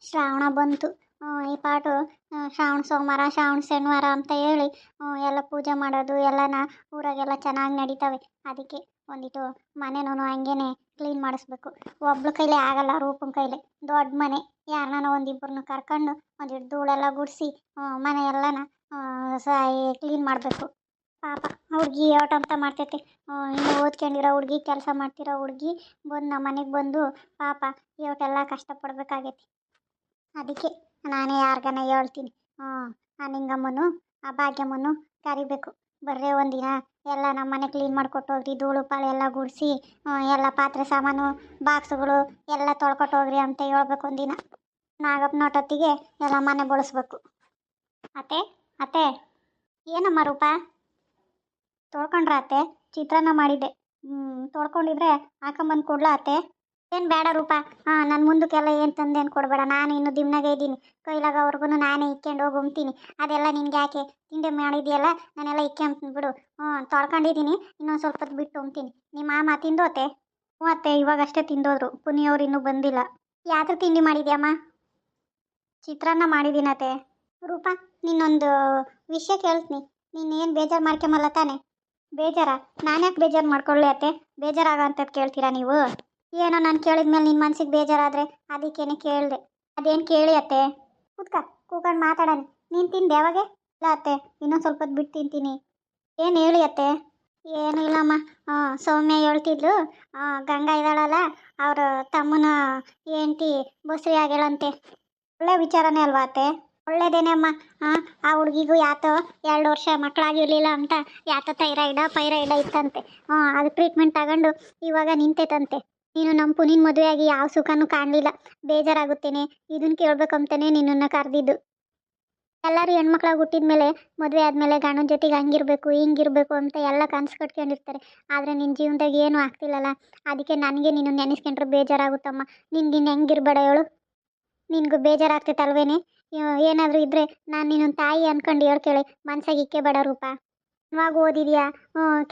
ಶ್ರಾವಣ ಬಂತು. ಈ ಪಾಟು ಶ್ರಾವಣ ಸೋಮವಾರ ಶ್ರಾವಣ ಶನಿವಾರ ಅಂತ ಹೇಳಿ ಎಲ್ಲ ಪೂಜೆ ಮಾಡೋದು ಎಲ್ಲನ ಊರಾಗೆಲ್ಲ ಚೆನ್ನಾಗಿ ನಡೀತವೆ. ಅದಕ್ಕೆ ಒಂದಿಟ್ಟು ಮನೆನೂ ಹಂಗೇನೆ ಕ್ಲೀನ್ ಮಾಡಿಸ್ಬೇಕು. ಒಬ್ಳ ಕೈಲಿ ಆಗಲ್ಲ, ರೂಪನ ಕೈಲಿ ದೊಡ್ಡ ಮನೆ, ಯಾರನ್ನ ಒಂದಿಬ್ಬರನ್ನ ಕರ್ಕೊಂಡು ಒಂದಿಟ್ಟು ಧೂಳೆಲ್ಲ ಗುಡಿಸಿ ಮನೆ ಎಲ್ಲನ ಕ್ಲೀನ್ ಮಾಡಬೇಕು. ಪಾಪ ಹುಡುಗಿ ಔಟ್ ಅಂತ ಮಾಡ್ತೈತೆ. ಇನ್ನು ಓದ್ಕೊಂಡಿರೋ ಹುಡುಗಿ, ಕೆಲಸ ಮಾಡ್ತಿರೋ ಹುಡುಗಿ ಬಂದು ನಮ್ಮ ಮನೆಗೆ ಬಂದು ಪಾಪ ಇವತ್ತೆಲ್ಲ ಕಷ್ಟಪಡ್ಬೇಕಾಗೈತಿ. ಅದಕ್ಕೆ ನಾನೇ ಯಾರಿಗಾನ ಹೇಳ್ತೀನಿ, ಆ ನಿಂಗಮ್ಮನು ಆ ಭಾಗ್ಯಮ್ಮನು ಕರಿಬೇಕು, ಬರ್ರೆ ಒಂದಿನ ಎಲ್ಲ ನಮ್ಮ ಮನೆ ಕ್ಲೀನ್ ಮಾಡಿಕೊಟ್ಟೋಗ್ರಿ, ಧೂಳು ಪಾಳು ಎಲ್ಲ ಗುಡಿಸಿ ಎಲ್ಲ ಪಾತ್ರೆ ಸಾಮಾನು ಬಾಕ್ಸುಗಳು ಎಲ್ಲ ತೊಳ್ಕೊಟ್ಟೋಗ್ರಿ ಅಂತ ಹೇಳ್ಬೇಕು ಒಂದಿನ. ನಾಗಪ್ಪನೊಟ್ಟೊತ್ತಿಗೆ ಎಲ್ಲ ಮನೆ ಬಳಸ್ಬೇಕು. ಅತ್ತೆ ಅತ್ತೆ, ಏನಮ್ಮ ರೂಪ? ತೊಳ್ಕೊಂಡ್ರ ಅತ್ತೆ? ಚಿತ್ರಾನ್ನ ಮಾಡಿದ್ದೆ, ತೊಳ್ಕೊಂಡಿದ್ರೆ ಹಾಕೊಂಬಂದು ಕೊಡ್ಲಾ ಅತ್ತೆ? ಏನು ಬೇಡ ರೂಪ, ನನ್ನ ಮುಂದಕ್ಕೆಲ್ಲ ಏನು ತಂದೇನು ಕೊಡಬೇಡ. ನಾನು ಇನ್ನು ದಿಮ್ನಾಗೆ ಇದ್ದೀನಿ, ಕೈಲಾಗವ್ರಿಗೂ ನಾನೇ ಇಕ್ಕೊಂಡು ಹೋಗಿ ಉಣ್ತೀನಿ. ಅದೆಲ್ಲ ನಿನ್ಗೆ ಯಾಕೆ? ತಿಂಡಿ ಮಾಡಿದೆಯಲ್ಲ, ನಾನೆಲ್ಲ ಇಕ್ಕೊಂತೀನಿ ಬಿಡು. ತೊಳ್ಕೊಂಡಿದ್ದೀನಿ, ಇನ್ನೊಂದು ಸ್ವಲ್ಪ ಹೊತ್ತು ಬಿಟ್ಟು ಉಣ್ತೀನಿ. ನಿಮ್ಮ ಮಾಮ ತಿಂದೋತೆ? ಹ್ಞೂ ಅತ್ತೆ, ಇವಾಗಷ್ಟೇ ತಿಂದೋದ್ರು. ಪುನಿಯವ್ರು ಇನ್ನೂ ಬಂದಿಲ್ಲ. ಯಾವ್ದು ತಿಂಡಿ ಮಾಡಿದ್ಯಮ್ಮ? ಚಿತ್ರಾನ್ನ ಮಾಡಿದ್ದೀನತ್ತೆ. ರೂಪ, ನಿನ್ನೊಂದು ವಿಷಯ ಕೇಳ್ತೀನಿ, ನೀನೇನು ಬೇಜಾರು ಮಾಡ್ಕೊಂಬಲ್ಲ ತಾನೆ? ಬೇಜಾರಾ? ನಾನ್ಯಾಕೆ ಬೇಜಾರು ಮಾಡ್ಕೊಳ್ಳಿ ಅತ್ತೆ? ಬೇಜಾರಾಗೋ ಅಂಥದ್ದು ಕೇಳ್ತೀರಾ ನೀವು? ಏನೋ ನಾನು ಕೇಳಿದ್ಮೇಲೆ ನಿನ್ನ ಮನ್ಸಿಗೆ ಬೇಜಾರಾದರೆ ಅದಕ್ಕೇನೆ ಕೇಳಿದೆ. ಅದೇನು ಕೇಳಿ ಅತ್ತೆ? ಕೂತ್ಕ, ಕೂತ್ಕೊಂಡು ಮಾತಾಡೋಣ. ನೀನು ತಿಂದೆ ಯಾವಾಗ? ಇಲ್ಲ ಅತ್ತೆ, ಇನ್ನೊಂದು ಸ್ವಲ್ಪ ಹೊತ್ತು ಬಿಟ್ಟು ತಿಂತೀನಿ. ಏನು ಹೇಳಿ ಅತ್ತೆ? ಏನೂ ಇಲ್ಲಮ್ಮ, ಸೌಮ್ಯ ಹೇಳ್ತಿದ್ಲು, ಗಂಗಾ ಇದ್ದಾಳಲ್ಲ, ಅವ್ರ ತಮ್ಮನ ಹೆಂಡ್ತಿ ಬಸ್ರಿ ಆಗ್ಯಾಳಂತೆ. ಒಳ್ಳೆ ವಿಚಾರನೇ ಅಲ್ವಾ ಅತ್ತೆ? ಒಳ್ಳೇದೇನೆ ಅಮ್ಮ. ಆ ಹುಡುಗಿಗೂ ಯಾತೋ 2 ವರ್ಷ ಮಕ್ಕಳಾಗಿರಲಿಲ್ಲ ಅಂತ, ಯಾತೋ ಪೈರಾಯ್ಡ ಇತ್ತಂತೆ. ಅದು ಟ್ರೀಟ್ಮೆಂಟ್ ತಗೊಂಡು ಇವಾಗ ನಿಂತೈತಂತೆ. ನೀನು ನಮ್ಮ ಪುನಿನ ಮದುವೆಯಾಗಿ ಯಾವ ಸುಖನೂ ಕಾಣಲಿಲ್ಲ, ಬೇಜಾರಾಗುತ್ತೇನೆ. ಇದನ್ನು ಕೇಳ್ಬೇಕಂತಲೇ ನಿನ್ನನ್ನು ಕರೆದಿದ್ದು. ಎಲ್ಲರೂ ಹೆಣ್ಮಕ್ಳಾಗಿ ಹುಟ್ಟಿದ ಮೇಲೆ, ಮದುವೆ ಆದಮೇಲೆ ಗಂಡನ ಜೊತೆಗೆ ಹಂಗಿರಬೇಕು ಹಿಂಗಿರಬೇಕು ಅಂತ ಎಲ್ಲ ಕನಸು ಕಟ್ಕೊಂಡಿರ್ತಾರೆ. ಆದರೆ ನಿನ್ನ ಜೀವನದಾಗ ಏನೂ ಆಗ್ತಿಲ್ಲಲ್ಲ, ಅದಕ್ಕೆ ನನಗೆ ನೀನು ನೆನೆಸ್ಕೊಂಡ್ರೆ ಬೇಜಾರಾಗುತ್ತಮ್ಮ. ನಿನ್ಗಿನ್ನು ಹೆಂಗಿರ್ಬೇಡ ಹೇಳು? ನಿನಗೂ ಬೇಜಾರಾಗ್ತೈತಲ್ವೇನೆ? ಏನಾದರೂ ಇದ್ದರೆ ನಾನು ನಿನ್ನ ತಾಯಿ ಅಂದ್ಕೊಂಡು ಹೇಳ್ಕೇಳಿ, ಮನ್ಸಾಗಿ ಇಕ್ಕೆ ಬೇಡ ರೂಪ. ಇವಾಗ ಓದಿದೆಯಾ,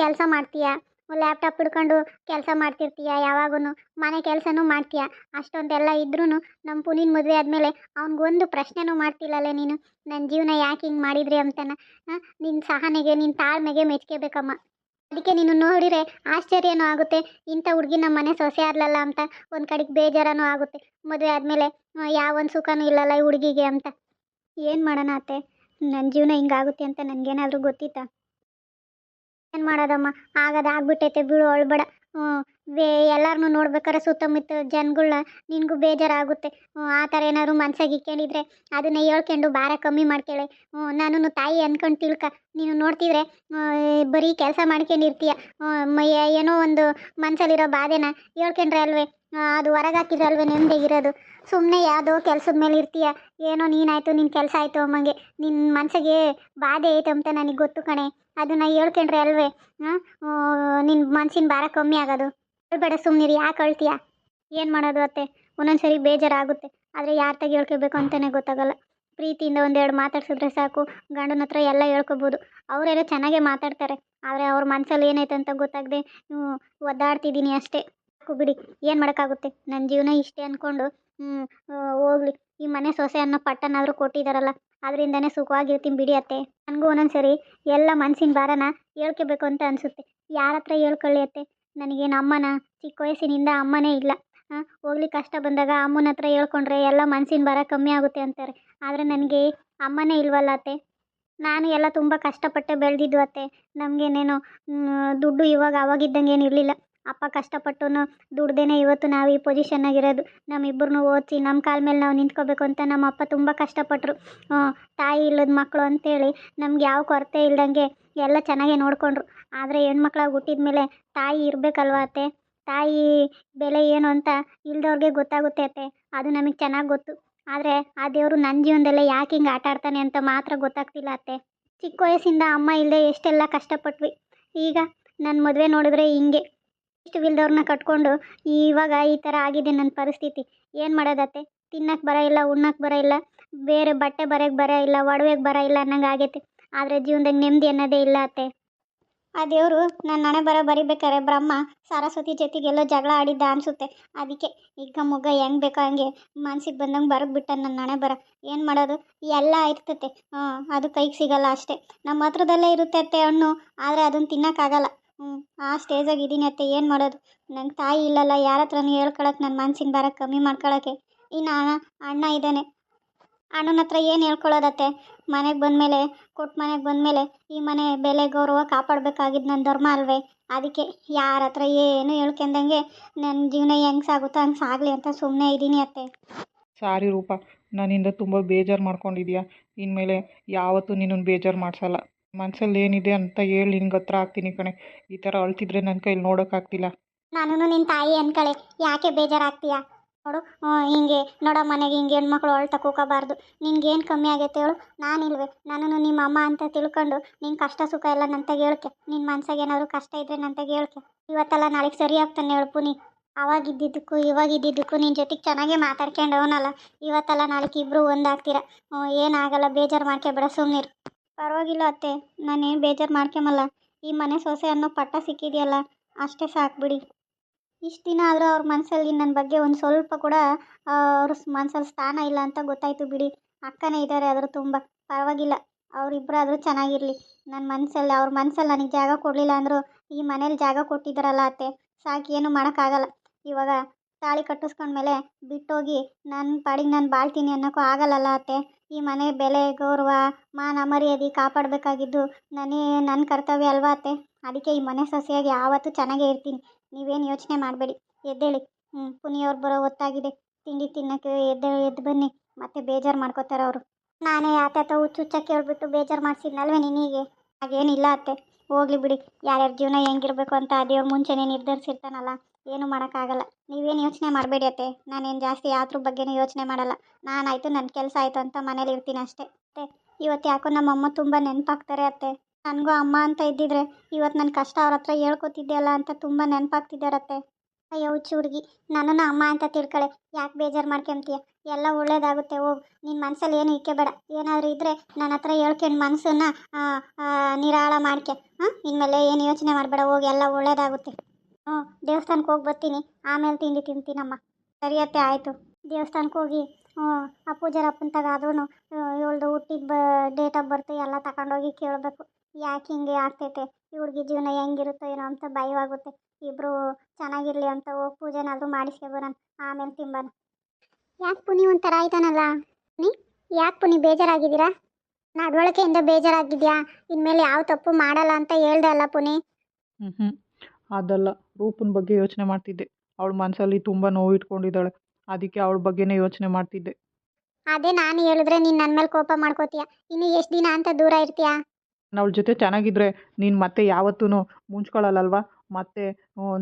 ಕೆಲಸ ಮಾಡ್ತೀಯಾ, ಲ್ಯಾಪ್ಟಾಪ್ ಹಿಡ್ಕೊಂಡು ಕೆಲಸ ಮಾಡ್ತಿರ್ತೀಯ, ಯಾವಾಗೂ ಮನೆ ಕೆಲಸನೂ ಮಾಡ್ತೀಯ. ಅಷ್ಟೊಂದೆಲ್ಲ ಇದ್ರೂ ನಮ್ಮ ಪುನಿನ ಮದುವೆ ಆದಮೇಲೆ ಅವ್ನಿಗೊಂದು ಪ್ರಶ್ನೆನೂ ಮಾಡ್ತಿಲ್ಲಲ್ಲೇ ನೀನು. ನನ್ನ ಜೀವನ ಯಾಕೆ ಹಿಂಗೆ ಮಾಡಿದ್ರಿ ಅಂತನ ನಿನ್ನ ಸಹನೆಗೆ, ನಿನ್ನ ತಾಳ್ಮೆಗೆ ಮೆಚ್ಕೋಬೇಕಮ್ಮ. ಅದಕ್ಕೆ ನೀನು ನೋಡಿದರೆ ಆಶ್ಚರ್ಯನೂ ಆಗುತ್ತೆ, ಇಂಥ ಹುಡುಗಿ ನಮ್ಮ ಮನೆ ಸೊಸೆ ಆದ್ಲಲ್ಲ ಅಂತ. ಒಂದು ಕಡೆಗೆ ಬೇಜಾರನೂ ಆಗುತ್ತೆ, ಮದುವೆ ಆದಮೇಲೆ ಯಾವೊಂದು ಸುಖನೂ ಇಲ್ಲಲ್ಲ ಈ ಹುಡುಗಿಗೆ ಅಂತ. ಏನು ಮಾಡೋಣ ಅತ್ತೆ? ನನ್ನ ಜೀವನ ಹಿಂಗಾಗುತ್ತೆ ಅಂತ ನನಗೇನಾದರೂ ಗೊತ್ತಿತ್ತಾ? ಏನು ಮಾಡೋದಮ್ಮ, ಆಗ್ಬಿಟ್ಟೈತೆ ಬಿಡು, ಅಳ್ಬೇಡ. ಎಲ್ಲರನ್ನೂ ನೋಡ್ಬೇಕಾದ್ರೆ ಸುತ್ತಮುತ್ತ ಜನಗಳನ್ನ ನಿನಗೂ ಬೇಜಾರಾಗುತ್ತೆ. ಆ ಥರ ಏನಾದ್ರು ಮನ್ಸಾಗಿ ಇಕ್ಕೊಂಡಿದ್ರೆ ಅದನ್ನು ಹೇಳ್ಕೊಂಡು ಭಾರ ಕಮ್ಮಿ ಮಾಡ್ಕೇಳೆ. ನಾನು ತಾಯಿ ಅಂದ್ಕೊಂಡು ತಿಳ್ಕ. ನೀನು ನೋಡ್ತಿದ್ರೆ ಬರೀ ಕೆಲಸ ಮಾಡ್ಕೊಂಡಿರ್ತೀಯ, ಏನೋ ಒಂದು ಮನಸ್ಸಲ್ಲಿರೋ ಬಾಧೆನ ಹೇಳ್ಕೊಂಡ್ರೆ ಅಲ್ವೇ ಅದು ಹೊರಗಾಕಿದ್ರೆ ಅಲ್ವೇ ನೆಮ್ಮದಿಗಿರೋದು. ಸುಮ್ಮನೆ ಯಾವುದೋ ಕೆಲಸದ ಮೇಲೆ ಇರ್ತೀಯ, ಏನೋ ನೀನಾಯಿತು ನಿನ್ನ ಕೆಲಸ ಆಯಿತು ಅಮ್ಮಂಗೆ. ನಿನ್ನ ಮನಸ್ಸಿಗೆ ಬಾಧೆ ಐತೆ ಅಂತ ನನಗೆ ಗೊತ್ತು ಕಣೆ. ಅದನ್ನು ಹೇಳ್ಕೊಂಡ್ರೆ ಅಲ್ವೇ ನಿನ್ನ ಮನ್ಸಿನ ಭಾರ ಕಮ್ಮಿ ಆಗೋದು. ಹೇಳ್ಬೇಡ, ಸುಮ್ಮನಿರಿ, ಯಾಕೆ ಅಳ್ತೀಯ? ಏನು ಮಾಡೋದು ಅತ್ತೆ? ಒಂದೊಂದು ಸರಿ ಬೇಜಾರಾಗುತ್ತೆ, ಆದರೆ ಯಾರ ತಾಗ ಹೇಳ್ಕೋಬೇಕು ಅಂತಲೇ ಗೊತ್ತಾಗಲ್ಲ. ಪ್ರೀತಿಯಿಂದ ಒಂದೆರಡು ಮಾತಾಡ್ಸಿದ್ರೆ ಸಾಕು, ಗಂಡನ ಹತ್ರ ಎಲ್ಲ ಹೇಳ್ಕೊಬೋದು. ಅವರೆಲ್ಲ ಚೆನ್ನಾಗೇ ಮಾತಾಡ್ತಾರೆ, ಆದರೆ ಅವ್ರ ಮನಸ್ಸಲ್ಲಿ ಏನೈತೆ ಅಂತ ಗೊತ್ತಾಗದೆ ಒದ್ದಾಡ್ತಿದ್ದೀನಿ ಅಷ್ಟೇ. ಬಿಡಿ, ಏನು ಮಾಡೋಕ್ಕಾಗುತ್ತೆ? ನನ್ನ ಜೀವನ ಇಷ್ಟೇ ಅಂದ್ಕೊಂಡು ಹೋಗ್ಲಿ. ಈ ಮನೆ ಸೊಸೆ ಅನ್ನೋ ಪಟ್ಟನಾದರೂ ಕೊಟ್ಟಿದ್ದಾರಲ್ಲ, ಅದರಿಂದನೇ ಸುಖವಾಗಿರ್ತೀನಿ ಬಿಡಿ ಅತ್ತೆ. ನನಗೂ ಒಂದೊಂದು ಸರಿ ಎಲ್ಲ ಮನಸ್ಸಿನ ಭಾರನ ಹೇಳ್ಕೋಬೇಕು ಅಂತ ಅನಿಸುತ್ತೆ. ಯಾರ ಹತ್ರ ಹೇಳ್ಕೊಳ್ಳಿ ಅತ್ತೆ? ನನಗೇನು ಅಮ್ಮನ, ಚಿಕ್ಕ ವಯಸ್ಸಿನಿಂದ ಅಮ್ಮನೇ ಇಲ್ಲ. ಹೋಗ್ಲಿ, ಕಷ್ಟ ಬಂದಾಗ ಅಮ್ಮನ ಹತ್ರ ಹೇಳ್ಕೊಂಡ್ರೆ ಎಲ್ಲ ಮನಸ್ಸಿನ ಭಾರ ಕಮ್ಮಿ ಆಗುತ್ತೆ ಅಂತಾರೆ. ಆದರೆ ನನಗೆ ಅಮ್ಮನೇ ಇಲ್ವಲ್ಲ ಅತ್ತೆ. ನಾನು ಎಲ್ಲ ತುಂಬ ಕಷ್ಟಪಟ್ಟೆ ಬೆಳೆದಿದ್ದು ಅತ್ತೆ. ನಮಗೇನೇನೋ ದುಡ್ಡು ಇವಾಗ ಅವಾಗಿದ್ದಂಗೆ ಏನು ಇರಲಿಲ್ಲ. ಅಪ್ಪ ಕಷ್ಟಪಟ್ಟು ದುಡ್ದೇನೆ ಇವತ್ತು ನಾವು ಈ ಪೊಸಿಷನ್ನಾಗಿರೋದು. ನಮ್ಮಿಬ್ಬರನ್ನೂ ಓದಿಸಿ ನಮ್ಮ ಕಾಲ ಮೇಲೆ ನಾವು ನಿಂತ್ಕೋಬೇಕು ಅಂತ ನಮ್ಮ ಅಪ್ಪ ತುಂಬ ಕಷ್ಟಪಟ್ಟರು. ತಾಯಿ ಇಲ್ಲದ ಮಕ್ಕಳು ಅಂತೇಳಿ ನಮ್ಗೆ ಯಾವ ಕೊರತೆ ಇಲ್ದಂಗೆ ಎಲ್ಲ ಚೆನ್ನಾಗೇ ನೋಡಿಕೊಂಡ್ರು. ಆದರೆ ಹೆಣ್ಮಕ್ಳಾಗಿ ಹುಟ್ಟಿದ ಮೇಲೆ ತಾಯಿ ಇರಬೇಕಲ್ವ ಅತ್ತೆ? ತಾಯಿ ಬೆಲೆ ಏನು ಅಂತ ಇಲ್ದವ್ರಿಗೆ ಗೊತ್ತಾಗುತ್ತೆ ಅತ್ತೆ, ಅದು ನಮಗೆ ಚೆನ್ನಾಗಿ ಗೊತ್ತು. ಆದರೆ ಆ ದೇವರು ನನ್ನ ಜೀವನದಲ್ಲೇ ಯಾಕೆ ಹಿಂಗೆ ಆಟ ಆಡ್ತಾನೆ ಅಂತ ಮಾತ್ರ ಗೊತ್ತಾಗ್ತಿಲ್ಲ ಅತ್ತೆ. ಚಿಕ್ಕ ವಯಸ್ಸಿಂದ ಅಮ್ಮ ಇಲ್ಲದೆ ಎಷ್ಟೆಲ್ಲ ಕಷ್ಟಪಟ್ವಿ. ಈಗ ನನ್ನ ಮದುವೆ ನೋಡಿದ್ರೆ ಹಿಂಗೆ ಇಷ್ಟವಿಲ್ದವ್ರನ್ನ ಕಟ್ಕೊಂಡು ಇವಾಗ ಈ ಥರ ಆಗಿದೆ ನನ್ನ ಪರಿಸ್ಥಿತಿ. ಏನು ಮಾಡೋದತ್ತೆ? ತಿನ್ನಕ್ಕೆ ಬರ ಇಲ್ಲ, ಉಣ್ಣಕ್ಕೆ ಬರ ಇಲ್ಲ, ಬೇರೆ ಬಟ್ಟೆ ಬರೋಕ್ಕೆ ಬರ ಇಲ್ಲ, ಒಡವೆಗೆ ಬರ ಇಲ್ಲ ಅನ್ನಂಗೆ ಆಗೈತೆ. ಆದರೆ ಜೀವನದಾಗ ನೆಮ್ಮದಿ ಅನ್ನೋದೇ ಇಲ್ಲ ಅತ್ತೆ. ಆ ದೇವರು ನನ್ನ ಹಣೆ ಬರ ಬರಿಬೇಕಾರೆ ಬ್ರಹ್ಮ ಸರಸ್ವತಿ ಜೊತೆಗೆಲ್ಲೋ ಜಗಳ ಆಡಿದ್ದ ಅನಿಸುತ್ತೆ. ಅದಕ್ಕೆ ಈಗ ಮುಗ್ಗ ಹೆಂಗೆ ಬೇಕೋ ಹಂಗೆ ಮನ್ಸಿಗೆ ಬಂದಂಗೆ ಬರೆದು ಬಿಟ್ಟ ನನ್ನ ಹಣೆ ಬರ. ಏನು ಮಾಡೋದು, ಎಲ್ಲ ಇರ್ತತೆ. ಅದು ಕೈಗೆ ಸಿಗಲ್ಲ ಅಷ್ಟೇ. ನಮ್ಮ ಹತ್ರದಲ್ಲೇ ಇರುತ್ತೆ ಅತ್ತೆ ಹಣ್ಣು, ಆದರೆ ಅದನ್ನು ತಿನ್ನೋಕ್ಕಾಗಲ್ಲ. ಆ ಸ್ಟೇಜಾಗಿ ಇದ್ದೀನಿ ಅತ್ತೆ. ಏನು ಮಾಡೋದು, ನಂಗೆ ತಾಯಿ ಇಲ್ಲಲ್ಲ, ಯಾರ ಹತ್ರನೂ ಹೇಳ್ಕೊಳಕ್ಕೆ ನನ್ನ ಮನ್ಸಿನ ಬರ ಕಮ್ಮಿ ಮಾಡ್ಕೊಳಕ್ಕೆ. ಇನ್ನು ಅಣ್ಣ ಇದ್ದಾನೆ, ಅಣ್ಣನ ಹತ್ರ ಏನು ಹೇಳ್ಕೊಳ್ಳೋದತ್ತೆ. ಮನೆಗೆ ಬಂದಮೇಲೆ ಕೊಟ್ಟು ಮನೆಗೆ ಬಂದಮೇಲೆ ಈ ಮನೆ ಬೆಲೆ ಗೌರವ ಕಾಪಾಡಬೇಕಾಗಿದ್ದು ನನ್ನ ಧರ್ಮ ಅಲ್ವೇ. ಅದಕ್ಕೆ ಯಾರ ಹತ್ರ ಏನು ಹೇಳ್ಕೊಂಡಂಗೆ ನನ್ನ ಜೀವನ ಹೆಂಗೆ ಸಾಗುತ್ತೋ ಹಂಗೆ ಸಾಗಲಿ ಅಂತ ಸುಮ್ಮನೆ ಇದ್ದೀನಿ ಅತ್ತೆ. ಸಾರಿ ರೂಪ, ನನ್ನಿಂದ ತುಂಬ ಬೇಜಾರು ಮಾಡ್ಕೊಂಡಿದ್ಯಾ. ಇನ್ಮೇಲೆ ಯಾವತ್ತೂ ನಿನ್ನನ್ನು ಬೇಜಾರು ಮಾಡಿಸಲ್ಲ. ಮನಸ್ಸಲ್ಲಿ ಏನಿದೆ ಅಂತ ಹೇಳಿ ನಿನ್ಗೆ ಹತ್ರ ಆಗ್ತೀನಿ ಕಣೆ. ಈ ಥರ ಅಳ್ತಿದ್ರೆ ನನ್ನ ಕೈಲಿ ನೋಡೋಕ್ಕಾಗ್ತಿಲ್ಲ. ನಾನು ನಿನ್ನ ತಾಯಿ ಅನ್ಕಳೆ, ಯಾಕೆ ಬೇಜಾರಾಗ್ತೀಯಾ? ನೋಡು, ಹಿಂಗೆ ನೋಡೋ ಮನೆಗೆ ಹಿಂಗೆ ಹೆಣ್ಮಕ್ಳು ಅಳ್ತಾ ಕೂಕೋಬಾರ್ದು. ನಿನ್ಗೇನು ಕಮ್ಮಿ ಆಗೈತೆ ಹೇಳು? ನಾನಿಲ್ವೇ? ನಾನು ನಿಮ್ಮ ಅಮ್ಮ ಅಂತ ತಿಳ್ಕೊಂಡು ನಿನ್ನ ಕಷ್ಟ ಸುಖ ಎಲ್ಲ ನಂತಾಗ ಹೇಳ್ಕೆ. ನಿನ್ನ ಮನ್ಸಾಗ ಏನಾದರೂ ಕಷ್ಟ ಇದ್ದರೆ ನಂತಾಗ ಹೇಳ್ಕೆ. ಇವತ್ತೆಲ್ಲ ನಾಳೆಗೆ ಸರಿ ಆಗ್ತಾನೆ ಹೇಳು ಪುನಿ. ಅವಾಗಿದ್ದಿದ್ದಕ್ಕೂ ಇವಾಗಿದ್ದಿದ್ದಕ್ಕೂ ನಿನ್ನ ಜೊತೆಗೆ ಚೆನ್ನಾಗೇ ಮಾತಾಡ್ಕೊಂಡು ಅವನಲ್ಲ. ಇವತ್ತೆಲ್ಲ ನಾಳೆಗೆ ಇಬ್ಬರು ಒಂದಾಗ್ತೀರ. ಏನಾಗಲ್ಲ, ಬೇಜಾರು ಮಾಡ್ಕೊಬೇಡ, ಸುಮ್ಮನಿರು. ಪರವಾಗಿಲ್ಲ ಅತ್ತೆ, ನಾನೇನು ಬೇಜಾರು ಮಾಡ್ಕೊಂಬಲ್ಲ. ಈ ಮನೆ ಸೊಸೆ ಅನ್ನೋ ಪಟ್ಟ ಸಿಕ್ಕಿದೆಯಲ್ಲ, ಅಷ್ಟೇ ಸಾಕು ಬಿಡಿ. ಇಷ್ಟು ದಿನ ಆದರೂ ಅವ್ರ ಮನಸ್ಸಲ್ಲಿ ನನ್ನ ಬಗ್ಗೆ ಒಂದು ಸ್ವಲ್ಪ ಕೂಡ ಅವ್ರ ಮನಸ್ಸಲ್ಲಿ ಸ್ಥಾನ ಇಲ್ಲ ಅಂತ ಗೊತ್ತಾಯಿತು ಬಿಡಿ. ಅಕ್ಕನೇ ಇದ್ದಾರೆ ಅದ್ರ ತುಂಬ. ಪರವಾಗಿಲ್ಲ, ಅವರಿಬ್ಬರಾದರೂ ಚೆನ್ನಾಗಿರಲಿ. ನನ್ನ ಮನಸ್ಸಲ್ಲಿ ಅವ್ರ ಮನಸ್ಸಲ್ಲಿ ನನಗೆ ಜಾಗ ಕೊಡಲಿಲ್ಲ ಅಂದರೂ ಈ ಮನೇಲಿ ಜಾಗ ಕೊಟ್ಟಿದ್ದಾರಲ್ಲ ಅತ್ತೆ, ಸಾಕು. ಏನು ಮಾಡೋಕ್ಕಾಗಲ್ಲ. ಇವಾಗ ತಾಳಿ ಕಟ್ಟಿಸ್ಕೊಂಡ್ಮೇಲೆ ಬಿಟ್ಟೋಗಿ ನನ್ನ ಪಾಡಿಗೆ ನಾನು ಬಾಳ್ತೀನಿ ಅನ್ನೋಕ್ಕೂ ಆಗಲ್ಲಲ್ಲ ಅತ್ತೆ. ಈ ಮನೆ ಬೆಲೆ ಗೌರವ ಮಾನ ಮರ್ಯಾದೆ ಕಾಪಾಡಬೇಕಾಗಿದ್ದು ನನ್ನ ಕರ್ತವ್ಯ ಅಲ್ವಾ ಅತ್ತೆ. ಅದಕ್ಕೆ ಈ ಮನೆ ಸೊಸೆಯಾಗಿ ಯಾವತ್ತೂ ಚೆನ್ನಾಗೇ ಇರ್ತೀನಿ. ನೀವೇನು ಯೋಚನೆ ಮಾಡಬೇಡಿ. ಎದ್ದೇಳಿ. ಪುನಿಯವ್ರು ಬರೋ ಹೊತ್ತಾಗಿದೆ. ತಿಂಡಿ ತಿನ್ನೋಕ್ಕೆ ಎದ್ದು ಬನ್ನಿ. ಮತ್ತೆ ಬೇಜಾರು ಮಾಡ್ಕೋತಾರೆ ಅವರು. ನಾನೇ ಆತ ಹುಚ್ಚುಚ್ಚ ಕೇಳಿಬಿಟ್ಟು ಬೇಜಾರು ಮಾಡಿಸಿದ್ನಲ್ವೇ ನಿನಗೆ? ಹಾಗೇನಿಲ್ಲ ಅತ್ತೆ, ಹೋಗ್ಲಿ ಬಿಡಿ. ಯಾರ್ಯಾರ ಜೀವನ ಹೆಂಗಿರಬೇಕು ಅಂತ ದೇವ್ರ ಮುಂಚೆನೇ ನಿರ್ಧರಿಸಿರ್ತಾನಲ್ಲ, ಏನು ಮಾಡೋಕ್ಕಾಗಲ್ಲ. ನೀವೇನು ಯೋಚನೆ ಮಾಡಬೇಡಿ ಅತ್ತೆ. ನಾನೇನು ಜಾಸ್ತಿ ಯಾತ್ರ ಬಗ್ಗೆನೂ ಯೋಚನೆ ಮಾಡಲ್ಲ. ನಾನಾಯಿತು, ನನ್ನ ಕೆಲಸ ಆಯಿತು ಅಂತ ಮನೇಲಿ ಇರ್ತೀನಿ ಅಷ್ಟೇ. ಅತ್ತೆ, ಇವತ್ತು ಯಾಕೋ ನಮ್ಮಮ್ಮ ತುಂಬ ನೆನಪಾಗ್ತಾರೆ ಅತ್ತೆ. ನನಗೂ ಅಮ್ಮ ಅಂತ ಇದ್ದಿದ್ರೆ ಇವತ್ತು ನನ್ನ ಕಷ್ಟ ಅವ್ರ ಹತ್ರ ಹೇಳ್ಕೊತಿದ್ದೆ ಅಲ್ಲ ಅಂತ ತುಂಬ ನೆನಪಾಗ್ತಿದ್ದಾರತ್ತೆ. ಅಯ್ಯೋ ಹುಚ್ಚು ಹುಡುಗಿ, ನನ್ನನ್ನು ಅಮ್ಮ ಅಂತ ತಿಳ್ಕಳೆ. ಯಾಕೆ ಬೇಜಾರು ಮಾಡ್ಕೊಂತೀಯ? ಎಲ್ಲ ಒಳ್ಳೇದಾಗುತ್ತೆ, ಹೋಗು. ನಿನ್ನ ಮನಸ್ಸಲ್ಲಿ ಏನು ಇಕ್ಕೆಬೇಡ. ಏನಾದರೂ ಇದ್ದರೆ ನನ್ನ ಹತ್ರ ಹೇಳ್ಕೊಂಡು ಮನಸ್ಸನ್ನು ನಿರಾಳ ಮಾಡ್ಕೆ. ಇನ್ಮೇಲೆ ಏನು ಯೋಚನೆ ಮಾಡಬೇಡ, ಹೋಗಿ, ಎಲ್ಲ ಒಳ್ಳೇದಾಗುತ್ತೆ. ದೇವಸ್ಥಾನಕ್ಕೆ ಹೋಗಿ ಬರ್ತೀನಿ, ಆಮೇಲೆ ತಿಂಡಿ ತಿಂತೀನಮ್ಮ. ಸರಿಯತ್ತೆ, ಆಯಿತು. ದೇವಸ್ಥಾನಕ್ಕೆ ಹೋಗಿ ಆ ಪೂಜಾರ ಅಪ್ಪನ ತಗಾದ್ರೂ ಇವಳ್ದು ಹುಟ್ಟಿದ ಡೇಟ್ ಆಫ್ ಬರ್ತ್ ಎಲ್ಲ ತಗೊಂಡೋಗಿ ಕೇಳಬೇಕು. ಯಾಕೆ ಹಿಂಗೆ ಆಗ್ತೈತೆ, ಇವ್ರಿಗೆ ಜೀವನ ಹೆಂಗಿರುತ್ತೋ ಏನೋ ಅಂತ ಭಯವಾಗುತ್ತೆ. ಇಬ್ಬರು ಚೆನ್ನಾಗಿರಲಿ ಅಂತ ಹೋಗಿ ಪೂಜೆನಾದರೂ ಮಾಡಿಸ್ಕೊಬರೋಣ, ಆಮೇಲೆ ತಿಂಬಾನ. ಯಾಕೆ ಪುನಿ ಒಂಥರ ಆಯ್ತಾನಲ್ಲ? ಯಾಕೆ ಪುನಿ ಬೇಜಾರಾಗಿದ್ದೀರಾ? ನಡವಳಿಕೆಯಿಂದ ಬೇಜಾರಾಗಿದ್ಯಾ? ಇನ್ಮೇಲೆ ಯಾವ ತಪ್ಪು ಮಾಡಲ್ಲ ಅಂತ ಹೇಳ್ದೆ ಅಲ್ಲ ಪುನಿ? ಅದಲ್ಲ, ರೂಪನ ಬಗ್ಗೆ ಯೋಚನೆ ಮಾಡ್ತಿದ್ದೆ. ಅವಳ ಮನಸ್ಸಲ್ಲಿ ತುಂಬ ನೋವು ಇಟ್ಕೊಂಡಿದ್ದಾಳೆ. ಅದಕ್ಕೆ ಅವಳ ಬಗ್ಗೆನೇ ಯೋಚನೆ ಮಾಡ್ತಿದ್ದೆ. ಅದೇ ನಾನು ಹೇಳಿದ್ರೆ ನೀನು ನನ್ನ ಮೇಲೆ ಕೋಪ ಮಾಡ್ಕೋತೀಯ. ಇನ್ನು ಎಷ್ಟು ದಿನ ಅಂತ ದೂರ ಇರ್ತೀಯಾ? ಅವಳ ಜೊತೆ ಚೆನ್ನಾಗಿದ್ದರೆ ನೀನು ಮತ್ತೆ ಯಾವತ್ತೂ ಮುಂಚ್ಕೊಳ್ಳಲ್ಲಲ್ವ. ಮತ್ತೆ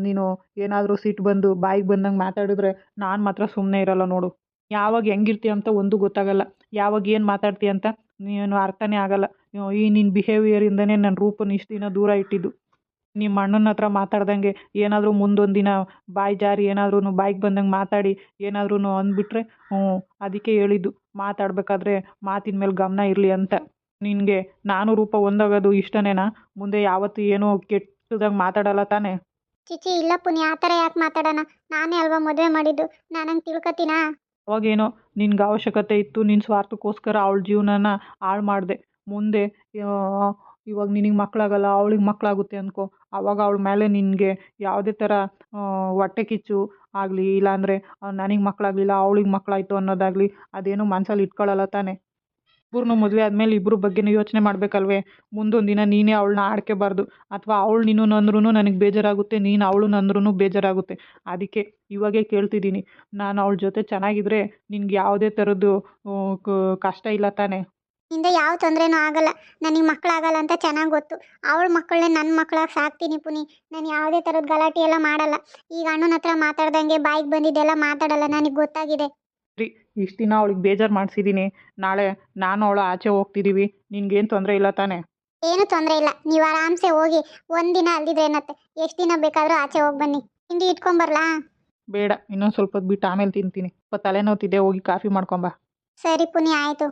ನೀನು ಏನಾದರೂ ಸಿಟ್ಟು ಬಂದು ಬಾಯಿಗೆ ಬಂದಂಗೆ ಮಾತಾಡಿದ್ರೆ ನಾನು ಮಾತ್ರ ಸುಮ್ಮನೆ ಇರಲ್ಲ ನೋಡು. ಯಾವಾಗ ಹೆಂಗಿರ್ತೀಯ ಅಂತ ಒಂದು ಗೊತ್ತಾಗಲ್ಲ, ಯಾವಾಗ ಏನು ಮಾತಾಡ್ತೀಯ ಅಂತ ನೀನು ಅರ್ಥನೇ ಆಗಲ್ಲ. ಈ ನಿನ್ನ ಬಿಹೇವಿಯರಿಂದನೇ ನನ್ನ ರೂಪನ ಇಷ್ಟು ದಿನ ದೂರ ಇಟ್ಟಿದ್ದು. ನಿಮ್ಮ ಅಣ್ಣನ ಹತ್ರ ಮಾತಾಡ್ದಂಗೆ ಏನಾದರೂ ಮುಂದೊಂದು ದಿನ ಬಾಯಿ ಜಾರಿ ಏನಾದ್ರೂ ಬಾಯಿಗೆ ಬಂದಂಗೆ ಮಾತಾಡಿ ಏನಾದ್ರೂ ಅಂದ್ಬಿಟ್ರೆ ಅದಕ್ಕೆ ಹೇಳಿದ್ದು, ಮಾತಾಡಬೇಕಾದ್ರೆ ಮಾತಿನ ಮೇಲೆ ಗಮನ ಇರಲಿ ಅಂತ. ನಿನಗೆ ನಾನು ರೂಪ ಒಂದಾಗೋದು ಇಷ್ಟನೇನಾ? ಮುಂದೆ ಯಾವತ್ತೂ ಏನೋ ಕೆಟ್ಟದಾಗ ಮಾತಾಡಲ್ಲ ತಾನೇ? ಚಿಚಿ ಇಲ್ಲ ಪುನಿ, ಆ ಥರ ಯಾಕೆ ಮಾತಾಡೋಣ? ನಾನೇ ಅಲ್ವಾ ಮದುವೆ ಮಾಡಿದ್ದು, ನಾನಂಗೆ ತಿಳ್ಕೊತೀನಾ? ಅವಾಗೇನೋ ನಿನ್ಗೆ ಅವಶ್ಯಕತೆ ಇತ್ತು, ನಿನ್ನ ಸ್ವಾರ್ಥಕ್ಕೋಸ್ಕರ ಅವಳ ಜೀವನನ ಹಾಳು ಮಾಡಿದೆ. ಮುಂದೆ ಇವಾಗ ನಿನಗೆ ಮಕ್ಕಳಾಗಲ್ಲ, ಅವಳಿಗೆ ಮಕ್ಕಳಾಗುತ್ತೆ ಅಂದ್ಕೊ. ಆವಾಗ ಅವಳ ಮೇಲೆ ನಿನಗೆ ಯಾವುದೇ ಥರ ಹೊಟ್ಟೆ ಕಿಚ್ಚು ಆಗಲಿ, ಇಲ್ಲಾಂದರೆ ನನಗೆ ಮಕ್ಕಳಾಗಲಿಲ್ಲ ಅವಳಿಗೆ ಮಕ್ಕಳಾಯಿತು ಅನ್ನೋದಾಗಲಿ ಅದೇನು ಮನಸ್ಸಲ್ಲಿ ಇಟ್ಕೊಳ್ಳಲ್ಲ ತಾನೆ? ಇಬ್ಬರನ್ನೂ ಮದುವೆ ಆದಮೇಲೆ ಇಬ್ಬರ ಬಗ್ಗೆನೂ ಯೋಚನೆ ಮಾಡಬೇಕಲ್ವೇ? ಮುಂದೊಂದು ದಿನ ನೀನೇ ಅವಳನ್ನ ಆಡ್ಕೋಬಾರ್ದು, ಅಥವಾ ಅವಳು ನೀನು ಅಂದ್ರೂ ನನಗೆ ಬೇಜಾರಾಗುತ್ತೆ, ನೀನು ಅವಳು ಅಂದ್ರೂ ಬೇಜಾರಾಗುತ್ತೆ. ಅದಕ್ಕೆ ಇವಾಗೇ ಕೇಳ್ತಿದ್ದೀನಿ, ನಾನು ಅವಳ ಜೊತೆ ಚೆನ್ನಾಗಿದ್ದರೆ ನಿನ್ಗೆ ಯಾವುದೇ ಥರದ್ದು ಕಷ್ಟ ಇಲ್ಲ ತಾನೆ? ಇಂದ ಯಾವ ತೊಂದರೆನೂ ಆಗಲ್ಲ. ನನಗೆ ಮಕ್ಕಳಾಗಲ್ಲ ಅಂತ ಚೆನ್ನಾಗಿ ಗೊತ್ತು. ಅವಳ ಮಕ್ಕಳನ್ನೇ ನನ್ನ ಮಕ್ಕಳಾಗಿ ಸಾಕ್ತೀನಿ ಪುನಿ. ನಾನು ಯಾವುದೇ ಥರದ ಗಲಾಟೆ ಎಲ್ಲ ಮಾಡಲ್ಲ. ಈಗ ಅಣ್ಣನ ಹತ್ರ ಮಾತಾಡ್ದಂಗೆ ಬಾಯಿಗೆ ಬಂದಿದ್ದೆಲ್ಲ ಮಾತಾಡಲ್ಲ, ನನಗೆ ಗೊತ್ತಾಗಿದೆ. ಸರಿ, ಇಷ್ಟು ದಿನ ಅವಳಿಗೆ ಬೇಜಾರು ಮಾಡಿಸಿದ್ದೀನಿ. ನಾಳೆ ನಾನು ಅವಳು ಆಚೆ ಹೋಗ್ತಿದ್ದೀವಿ, ನಿನ್ಗೇನು ತೊಂದರೆ ಇಲ್ಲ ತಾನೆ? ಏನು ತೊಂದರೆ ಇಲ್ಲ, ನೀವು ಆರಾಮ್ಸೆ ಹೋಗಿ. ಒಂದಿನ ಅಲ್ದಿದ್ರೆ ಏನತ್ತೆ, ಎಷ್ಟು ದಿನ ಬೇಕಾದರೂ ಆಚೆ ಹೋಗಿ ಬನ್ನಿ. ತಿಂಡಿ ಇಟ್ಕೊಂಬರ್ಲಾ? ಬೇಡ, ಇನ್ನೊಂದು ಸ್ವಲ್ಪ ಹೊತ್ತು ಬಿಟ್ಟು ಆಮೇಲೆ ತಿಂತೀನಿ. ಸ್ವಲ್ಪ ತಲೆನೋವ್ತಿದೆ, ಹೋಗಿ ಕಾಫಿ ಮಾಡ್ಕೊಂಬ. ಸರಿ ಪುನಿ, ಆಯಿತು.